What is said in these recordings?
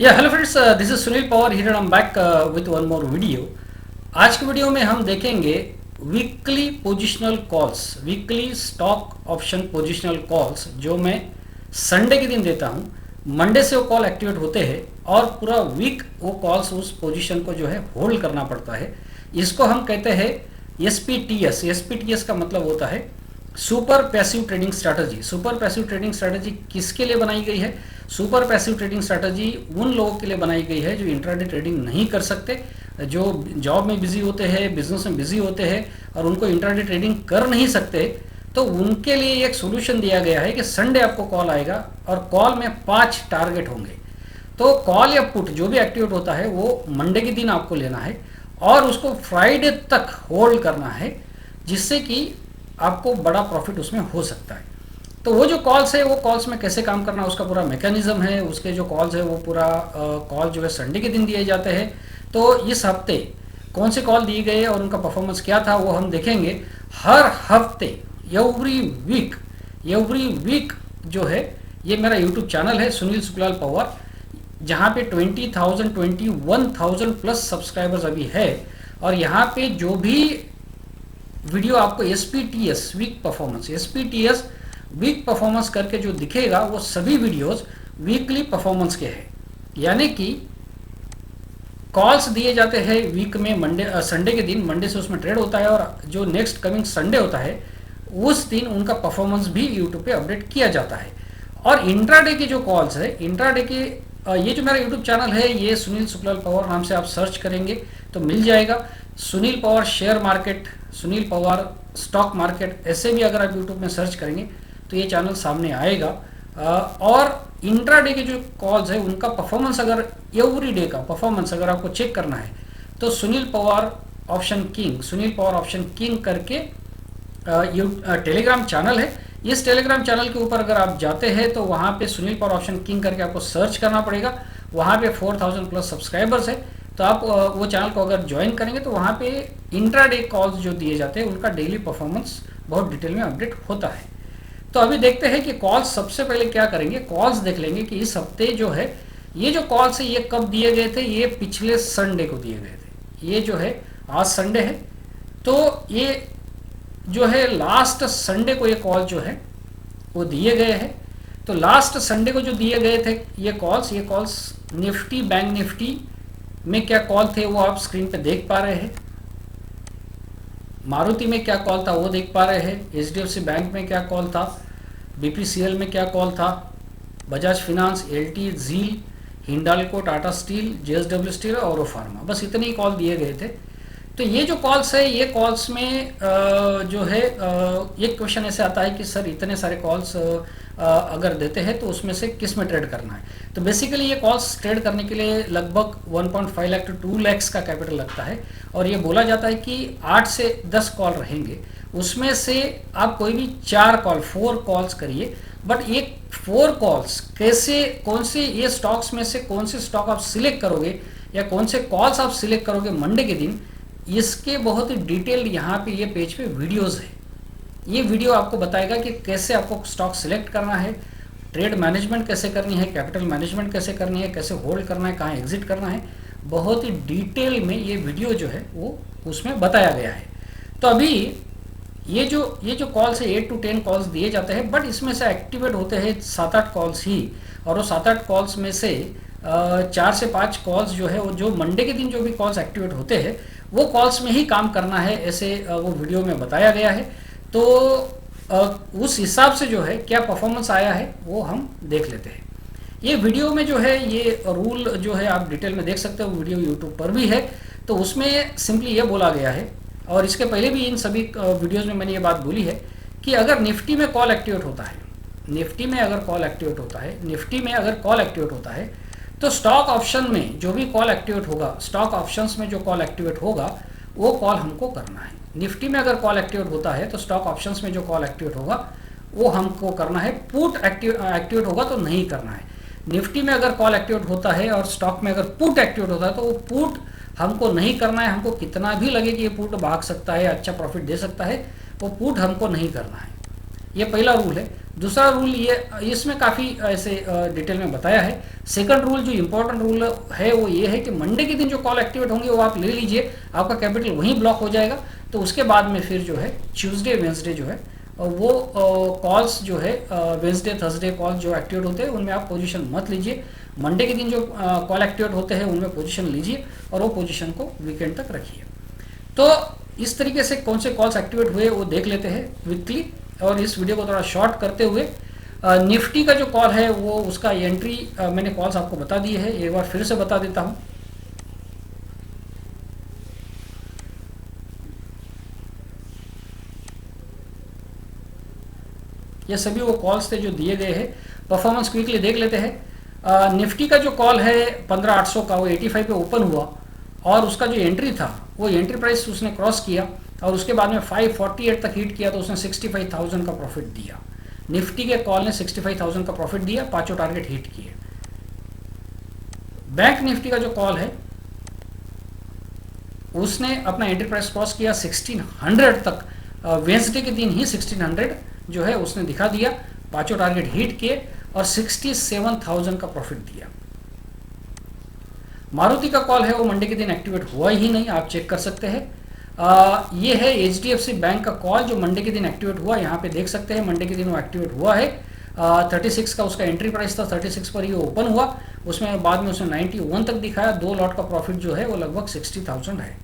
या hello friends, this is Sunil Pawar here and I am back with one more video. आज के video में हम देखेंगे weekly positional calls, weekly stock option positional calls जो मैं संडे के दिन देता हूं। मंडे से वो कॉल एक्टिवेट होते हैं और पूरा वीक वो कॉल्स उस पोजीशन को जो है होल्ड करना पड़ता है। इसको हम कहते हैं एसपीटीएस। एसपीटीएस का मतलब होता है super passive trading strategy. Super passive trading strategy किसके लिए बनाई गई है? सुपर पैसिव ट्रेडिंग स्ट्रैटेजी उन लोगों के लिए बनाई गई है जो इंट्राडे ट्रेडिंग नहीं कर सकते, जो जॉब में बिजी होते हैं, बिजनेस में बिजी होते हैं और उनको इंट्राडे ट्रेडिंग कर नहीं सकते। तो उनके लिए एक सोल्यूशन दिया गया है कि संडे आपको कॉल आएगा और कॉल में 5 टारगेट होंगे। तो कॉल या पुट जो भी एक्टिवेट होता है वो मंडे के दिन आपको लेना है और उसको फ्राइडे तक होल्ड करना है, जिससे कि आपको बड़ा प्रॉफिट उसमें हो सकता है। तो वो जो कॉल्स है वो कॉल्स में कैसे काम करना, उसका पूरा मैकेनिज्म है। उसके जो कॉल्स है वो पूरा कॉल जो है संडे के दिन दिए जाते हैं। तो इस हफ्ते कौन से कॉल दिए गए और उनका परफॉर्मेंस क्या था वो हम देखेंगे। हर हफ्ते एवरी वीक जो है, ये मेरा यूट्यूब चैनल है सुनील सुकलाल पवार, जहाँ पे 20,000 21,000 प्लस सब्सक्राइबर्स अभी है। और यहाँ पे जो भी वीडियो आपको एसपीटीएस वीक परफॉर्मेंस करके जो दिखेगा वो सभी वीडियोस वीकली परफॉर्मेंस के हैं। यानी कि कॉल्स दिए जाते हैं वीक में संडे के दिन, मंडे से उसमें ट्रेड होता है और जो नेक्स्ट कमिंग संडे होता है उस दिन उनका परफॉर्मेंस भी यूट्यूब पे अपडेट किया जाता है। और इंट्राडे के जो कॉल्स है, इंट्राडे के ये जो मेरा यूट्यूब चैनल है ये सुनील सुकलाल पवार नाम से आप सर्च करेंगे तो मिल जाएगा। Sunil Pawar share market, Sunil Pawar stock market, ऐसे भी अगर आप यूट्यूब में सर्च करेंगे तो ये चैनल सामने आएगा। और इंट्राडे के जो कॉल्स है उनका परफॉर्मेंस, अगर एवरी डे का परफॉर्मेंस अगर आपको चेक करना है तो सुनील पवार ऑप्शन किंग करके टेलीग्राम चैनल है। इस टेलीग्राम चैनल के ऊपर अगर आप जाते हैं तो वहाँ पे सुनील पवार ऑप्शन किंग करके आपको सर्च करना पड़ेगा। वहाँ पे 4,000 प्लस सब्सक्राइबर्स है। तो आप वो चैनल को अगर ज्वाइन करेंगे तो वहाँ पे इंट्राडे कॉल्स जो दिए जाते हैं उनका डेली परफॉर्मेंस बहुत डिटेल में अपडेट होता है। तो अभी देखते हैं कि कॉल्स सबसे पहले क्या करेंगे। कॉल्स देख लेंगे कि इस हफ्ते जो है ये जो कॉल्स है ये कब दिए गए थे। ये पिछले संडे को दिए गए थे। ये जो है आज संडे है तो ये जो है लास्ट संडे को ये कॉल जो है वो दिए गए हैं। तो लास्ट संडे को जो दिए गए थे ये कॉल्स निफ्टी, बैंक निफ्टी में क्या कॉल थे वो आप स्क्रीन पे देख पा रहे हैं। मारुति में क्या कॉल था वो देख पा रहे हैं। एचडीएफसी बैंक में क्या कॉल था, बीपीसीएल में क्या कॉल था, Bajaj finance, LT, ZEEL, Hindalco, Tata steel, JSW steel और ओरो फार्मा, बस इतने ही कॉल दिए गए थे। तो ये जो कॉल्स है ये कॉल्स में जो है एक क्वेश्चन ऐसे आता है कि सर इतने सारे कॉल्स अगर देते हैं तो उसमें से किस में ट्रेड करना है। तो बेसिकली ये कॉल्स ट्रेड करने के लिए लगभग 1.5 लाख टू 2 लाख का कैपिटल लगता है। और ये बोला जाता है कि 8 से 10 कॉल रहेंगे, उसमें से आप कोई भी 4 कॉल्स करिए। बट ये 4 कॉल्स कैसे, कौन से ये स्टॉक्स में से कौन से स्टॉक आप सिलेक्ट करोगे या कौन से कॉल्स आप सिलेक्ट करोगे मंडे के दिन, इसके बहुत ही डिटेल्ड यहाँ पे ये पेज पे वीडियोस है। ये वीडियो आपको बताएगा कि कैसे आपको स्टॉक सिलेक्ट करना है, ट्रेड मैनेजमेंट कैसे करनी है, कैपिटल मैनेजमेंट कैसे करनी है, कैसे होल्ड करना है, कहाँ एग्जिट करना है। बहुत ही डिटेल में ये वीडियो जो है वो उसमें बताया गया है। तो अभी ये जो कॉल्स है 8 to 10 कॉल्स दिए जाते हैं, बट इसमें से एक्टिवेट होते हैं 7-8 कॉल्स ही। और वो 7-8 कॉल्स में से 4 से 5 कॉल्स जो है वो जो मंडे के दिन जो भी कॉल्स एक्टिवेट होते हैं वो कॉल्स में ही काम करना है, ऐसे वो वीडियो में बताया गया है। तो उस हिसाब से जो है क्या परफॉर्मेंस आया है वो हम देख लेते हैं। ये वीडियो में जो है ये रूल जो है आप डिटेल में देख सकते हो, वीडियो यूट्यूब पर भी है। तो उसमें सिंपली ये बोला गया है, और इसके पहले भी इन सभी वीडियोज़ में मैंने ये बात बोली है कि अगर निफ्टी में कॉल एक्टिवेट होता है, निफ्टी में अगर कॉल एक्टिवेट होता है तो स्टॉक ऑप्शन में जो भी कॉल एक्टिवेट होगा, स्टॉक ऑप्शंस में जो कॉल एक्टिवेट होगा वो कॉल हमको करना है। निफ्टी में अगर कॉल एक्टिवेट होता है तो स्टॉक ऑप्शंस में जो कॉल एक्टिवेट होगा वो हमको करना है। पुट एक्टिवेट होगा तो नहीं करना है। निफ्टी में अगर कॉल एक्टिवेट होता है और स्टॉक में अगर पुट एक्टिवेट होता है तो वो पुट हमको नहीं करना है। हमको कितना भी लगे कि ये पुट भाग सकता है, अच्छा प्रॉफिट दे सकता है, वो पुट हमको नहीं करना है। ये पहला रूल है। दूसरा रूल ये, इसमें काफ़ी ऐसे डिटेल में बताया है। सेकंड रूल जो इंपॉर्टेंट रूल है वो ये है कि मंडे के दिन जो कॉल एक्टिवेट होंगे वो आप ले लीजिए, आपका कैपिटल वहीं ब्लॉक हो जाएगा। तो उसके बाद में फिर जो है ट्यूसडे वेंसडे जो है वो कॉल्स जो है वेंसडे थर्सडे कॉल जो एक्टिवेट होते हैं उनमें आप पोजीशन मत लीजिए। मंडे के दिन जो कॉल एक्टिवेट होते हैं उनमें पोजीशन लीजिए और वो पोजीशन को वीकेंड तक रखिए। तो इस तरीके से कौन से कॉल्स एक्टिवेट हुए वो देख लेते हैं वीकली। और इस वीडियो को थोड़ा शॉर्ट करते हुए निफ्टी का जो कॉल है वो उसका एंट्री मैंने कॉल्स आपको बता दिए है, एक बार फिर से बता देता हूँ। ये सभी वो कॉल्स थे जो दिए गए हैं। परफॉर्मेंस क्विकली देख लेते हैं। निफ्टी का जो कॉल है 15800 का, वो 85 पे ओपन हुआ और उसका जो एंट्री था वो एंट्री प्राइस उसने क्रॉस किया और उसके बाद में 548 तक हिट किया तो उसने 65,000 का प्रॉफिट दिया। निफ्टी के कॉल ने 65,000 का प्रॉफिट दिया, पांचों टारगेट हिट किए। बैंक निफ्टी का जो कॉल है उसने अपना एंट्री प्राइस क्रॉस किया 1600 तक, वेंसडे के दिन ही 1600 जो है उसने दिखा दिया, पांचों टारगेट हिट किए और 67,000 का प्रॉफिट दिया। मारुति का कॉल है वो मंडे के दिन एक्टिवेट हुआ ही नहीं, आप चेक कर सकते हैं। ये है HDFC बैंक का कॉल जो मंडे के दिन एक्टिवेट हुआ, यहाँ पे देख सकते हैं मंडे के दिन वो एक्टिवेट हुआ है। 36 का उसका एंट्री प्राइस था, 36 पर ही ओपन हुआ, उसमें बाद में उसने 91 तक दिखाया। 2 लॉट का प्रॉफिट जो है वो लगभग 60,000 है।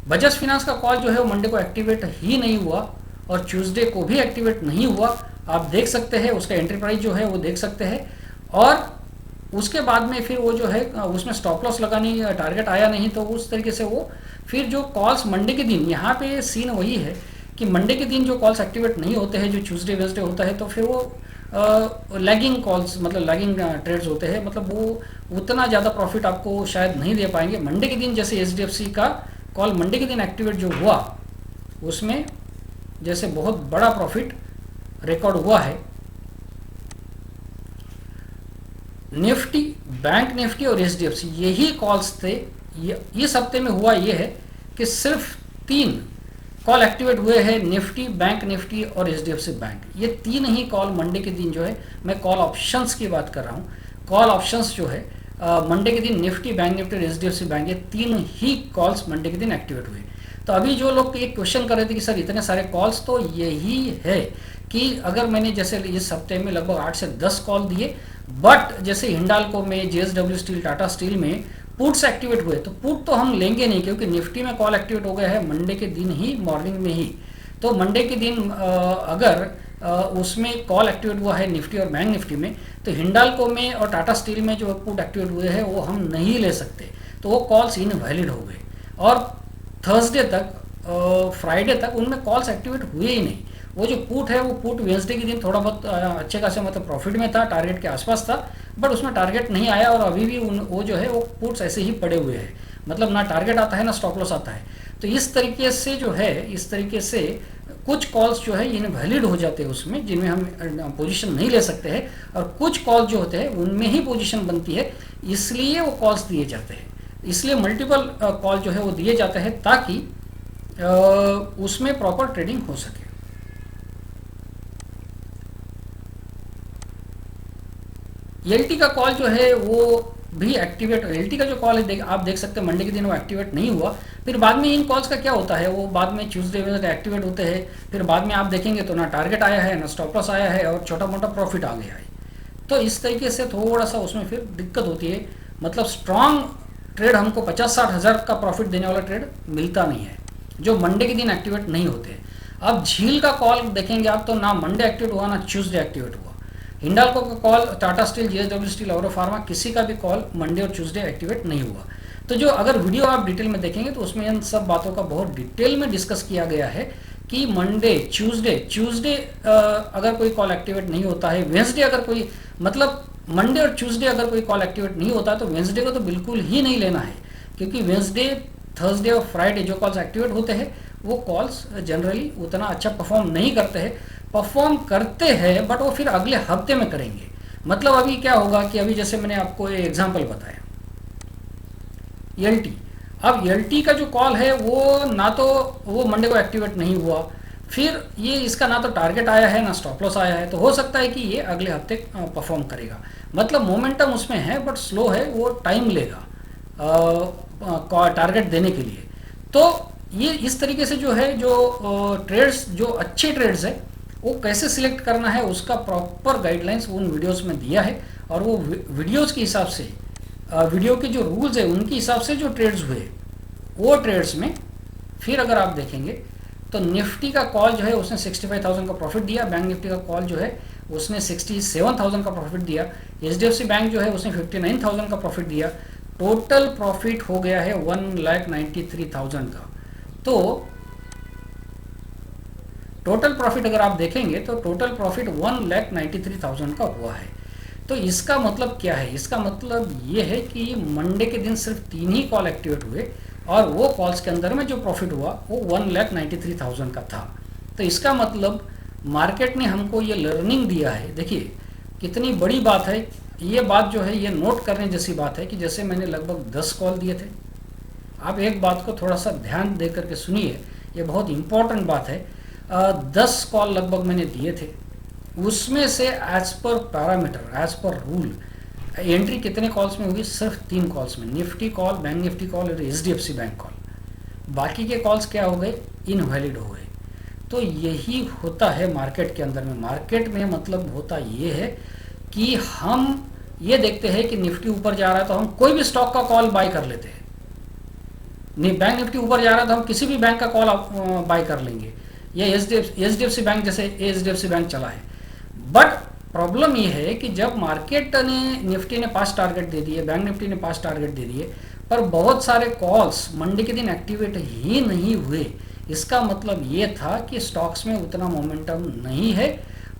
बजाज फाइनेंस का कॉल जो है वो मंडे को एक्टिवेट ही नहीं हुआ और ट्यूसडे को भी एक्टिवेट नहीं हुआ, आप देख सकते हैं। उसका एंट्री प्राइस जो है वो देख सकते हैं और उसके बाद में फिर वो जो है उसमें स्टॉप लॉस लगानी, टारगेट आया नहीं, तो उस तरीके से वो फिर जो कॉल्स मंडे के दिन, यहाँ पे सीन वही है कि मंडे के दिन जो कॉल्स एक्टिवेट नहीं होते हैं, जो ट्यूसडे वेंसडे होता है, तो फिर वो लैगिंग कॉल्स मतलब लैगिंग ट्रेड्स होते हैं, मतलब वो उतना ज़्यादा प्रॉफिट आपको शायद नहीं दे पाएंगे। मंडे के दिन जैसे HDFC का कॉल मंडे के दिन एक्टिवेट जो हुआ उसमें जैसे बहुत बड़ा प्रॉफिट रिकॉर्ड हुआ है। निफ्टी, बैंक निफ्टी और HDFC यही कॉल्स थे। इस हफ्ते में हुआ ये है कि सिर्फ 3 कॉल एक्टिवेट हुए हैं, निफ्टी, बैंक निफ्टी और HDFC बैंक। ये 3 ही कॉल मंडे के दिन जो है, मैं कॉल ऑप्शंस की बात कर रहा हूँ, कॉल ऑप्शंस जो है मंडे के दिन निफ्टी, बैंक निफ्टी और HDFC बैंक, ये 3 ही कॉल्स मंडे के दिन एक्टिवेट हुए। तो अभी जो लोग एक क्वेश्चन कर रहे थे कि सर इतने सारे कॉल्स, तो यही है कि अगर मैंने जैसे इस हफ्ते में लगभग 8 से 10 कॉल दिए, बट जैसे हिंडाल्को में, JSW स्टील, टाटा स्टील में पुट्स एक्टिवेट हुए, तो पुट तो हम लेंगे नहीं क्योंकि निफ्टी में कॉल एक्टिवेट हो गया है मंडे के दिन ही, मॉर्निंग में ही। तो मंडे के दिन अगर उसमें कॉल एक्टिवेट हुआ है निफ्टी और बैंक निफ्टी में, तो हिंडाल्को में और टाटा स्टील में जो पुट एक्टिवेट हुए हैं वो हम नहीं ले सकते, तो वो कॉल्स इनवैलिड हो गए। और थर्सडे तक, फ्राइडे तक उनमें कॉल्स एक्टिवेट हुए ही नहीं। वो जो पुट है वो पुट वेंसडे के दिन थोड़ा बहुत अच्छे खासे मतलब प्रॉफिट में था, टारगेट के आसपास था, बट उसमें टारगेट नहीं आया और अभी भी वो जो है वो पुट्स ऐसे ही पड़े हुए हैं, मतलब ना टारगेट आता है ना स्टॉप लॉस आता है। तो इस तरीके से जो है, इस तरीके से कुछ कॉल्स जो है इनवैलिड हो जाते हैं उसमें, जिनमें हम पोजीशन नहीं ले सकते हैं, और कुछ कॉल जो होते हैं उनमें ही पोजीशन बनती है, इसलिए वो कॉल्स दिए जाते हैं। इसलिए मल्टीपल कॉल जो है वो दिए जाते हैं ताकि उसमें प्रॉपर ट्रेडिंग हो सके। LT का कॉल जो है वो भी एक्टिवेट, LT का जो कॉल है आप देख सकते हैं मंडे के दिन वो एक्टिवेट नहीं हुआ। फिर बाद में इन कॉल्स का क्या होता है, वो बाद में ट्यूसडे वेडनेसडे एक्टिवेट होते हैं, फिर बाद में आप देखेंगे तो ना टारगेट आया है ना स्टॉप लॉस आया है और छोटा मोटा प्रॉफिट आ गया है। तो इस तरीके से थोड़ा सा उसमें फिर दिक्कत होती है, मतलब स्ट्रांग ट्रेड हमको 50-60 हज़ार का प्रॉफिट देने वाला ट्रेड मिलता नहीं है जो मंडे के दिन एक्टिवेट नहीं होते। अब झील का कॉल देखेंगे आप तो ना मंडे एक्टिवेट हुआ ना ट्यूसडे एक्टिवेट हुआ। हिंडाल्को का call, Tata steel, JSW steel, और फार्मा, किसी का भी कॉल मंडे और ट्यूसडे एक्टिवेट नहीं हुआ। तो जो अगर वीडियो आप डिटेल में देखेंगे तो उसमें इन सब बातों का बहुत डिटेल में डिस्कस किया गया है कि मंडे, ट्यूसडे अगर कोई कॉल एक्टिवेट नहीं होता है, वेंसडे अगर कोई, मतलब मंडे और ट्यूसडे अगर कोई कॉल एक्टिवेट नहीं होता तो वेंसडे को तो बिल्कुल ही नहीं लेना है, क्योंकि वेंसडे, थर्सडे और फ्राइडे जो कॉल्स एक्टिवेट होते हैं वो कॉल्स जनरली उतना अच्छा परफॉर्म नहीं करते हैं। परफॉर्म करते हैं बट वो फिर अगले हफ्ते में करेंगे। मतलब अभी क्या होगा कि अभी जैसे मैंने आपको एक एग्जांपल बताया LT, अब LT का जो कॉल है वो ना तो वो मंडे को एक्टिवेट नहीं हुआ, फिर ये इसका ना तो टारगेट आया है ना स्टॉप लॉस आया है, तो हो सकता है कि ये अगले हफ्ते परफॉर्म करेगा। मतलब मोमेंटम उसमें है बट स्लो है, वो टाइम लेगा टारगेट देने के लिए। तो ये इस तरीके से जो है, जो ट्रेड्स, जो अच्छे ट्रेड्स है वो कैसे सिलेक्ट करना है उसका प्रॉपर गाइडलाइंस उन वीडियोस में दिया है। और वो वीडियोस के हिसाब से, वीडियो के जो रूल्स है उनके हिसाब से जो ट्रेड्स हुए, वो ट्रेड्स में फिर अगर आप देखेंगे तो निफ्टी का कॉल जो है उसने 65,000 का प्रॉफिट दिया, बैंक निफ्टी का कॉल जो है उसने 67,000 का प्रॉफिट दिया, एचडीएफसी बैंक जो है उसने 59,000 का प्रॉफिट दिया। टोटल प्रॉफिट हो गया है 1,93,000 का। तो टोटल प्रॉफिट अगर आप देखेंगे तो टोटल प्रॉफिट 1,93,000 का हुआ है। तो इसका मतलब क्या है? इसका मतलब ये है कि मंडे के दिन सिर्फ 3 ही कॉल एक्टिवेट हुए और वो कॉल्स के अंदर में जो प्रॉफिट हुआ वो 1,93,000 का था। तो इसका मतलब मार्केट ने हमको ये लर्निंग दिया है। देखिए कितनी बड़ी बात है ये बात, जो है ये नोट करने जैसी बात है कि जैसे मैंने लगभग 10 कॉल दिए थे। आप एक बात को थोड़ा सा ध्यान दे करके सुनिए, ये बहुत इंपॉर्टेंट बात है। 10 कॉल लगभग मैंने दिए थे, उसमें से as per parameter, as per rule entry कितने कॉल्स में होगी? सिर्फ 3 कॉल्स में, Nifty call, bank Nifty call और एचडीएफसी बैंक कॉल। बाकी के कॉल्स क्या हो गए? इनवैलिड हो गए। तो यही होता है मार्केट के अंदर में। मार्केट में मतलब होता ये है कि हम ये देखते हैं कि निफ्टी ऊपर जा रहा है तो हम कोई भी स्टॉक का कॉल बाय कर लेते हैं। बैंक निफ्टी ऊपर जा रहा है तो हम किसी भी बैंक का कॉल बाय कर लेंगे, या एचडीएफसी बैंक, जैसे एचडीएफसी बैंक चला है। बट प्रॉब्लम ये है कि जब मार्केट ने, निफ्टी ने 5 टारगेट दे दिए, बैंक निफ्टी ने 5 टारगेट दे दिए, पर बहुत सारे कॉल्स मंडे के दिन एक्टिवेट ही नहीं हुए। इसका मतलब ये था कि स्टॉक्स में उतना मोमेंटम नहीं है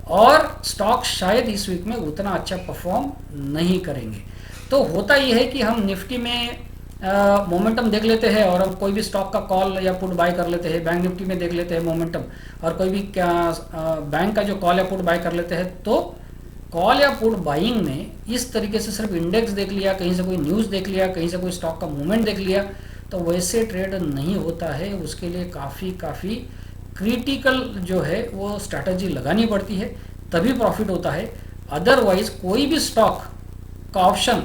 और स्टॉक शायद इस वीक में उतना अच्छा परफॉर्म नहीं करेंगे। तो होता ये है कि हम निफ्टी में मोमेंटम देख लेते हैं और हम कोई भी स्टॉक का कॉल या पुट बाय कर लेते हैं, बैंक निफ्टी में देख लेते हैं मोमेंटम और कोई भी बैंक का जो कॉल या पुट बाय कर लेते हैं। तो कॉल या पुट बाइंग में इस तरीके से सिर्फ इंडेक्स देख लिया, कहीं से कोई न्यूज़ देख लिया, कहीं से कोई स्टॉक का मूवमेंट देख लिया, तो वैसे ट्रेड नहीं होता है। उसके लिए काफ़ी क्रिटिकल जो है वो स्ट्रैटेजी लगानी पड़ती है, तभी प्रॉफिट होता है। अदरवाइज कोई भी स्टॉक का ऑप्शन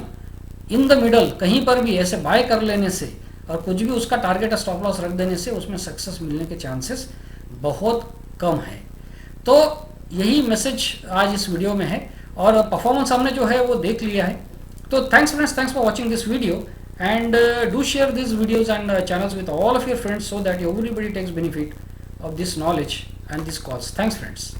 इन द मिडल कहीं पर भी ऐसे बाय कर लेने से और कुछ भी उसका टारगेट स्टॉप लॉस रख देने से उसमें सक्सेस मिलने के चांसेस बहुत कम है। तो यही मैसेज आज इस वीडियो में है और परफॉर्मेंस हमने जो है वो देख लिया है। तो thanks friends, thanks for watching this video and do share this videos and channels with all of your friends so that everybody takes benefit of this knowledge and these calls. Thanks friends.